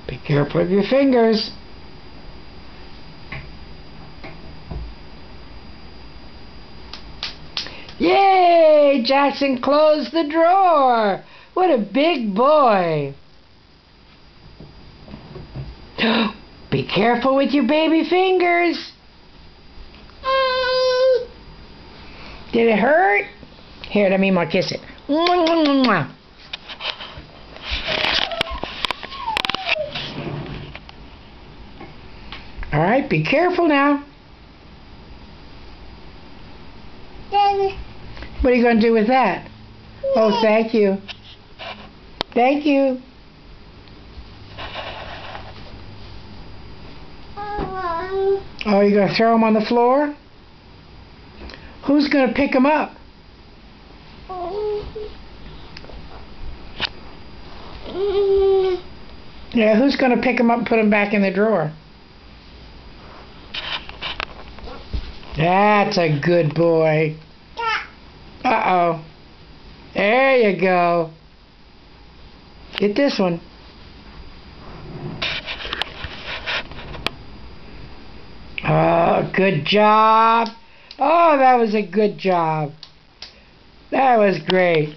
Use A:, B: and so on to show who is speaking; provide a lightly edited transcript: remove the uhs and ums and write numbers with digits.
A: Be careful of your fingers. Yay! Jackson closed the drawer. What a big boy. Be careful with your baby fingers. Did it hurt? Here, let me more kiss it. All right, be careful now. What are you going to do with that? Oh, thank you. Thank you. Oh, you're going to throw them on the floor? Who's going to pick them up? Yeah, who's going to pick them up and put them back in the drawer? That's a good boy. Uh-oh. There you go. Get this one. Oh, good job. Oh, that was a good job. That was great.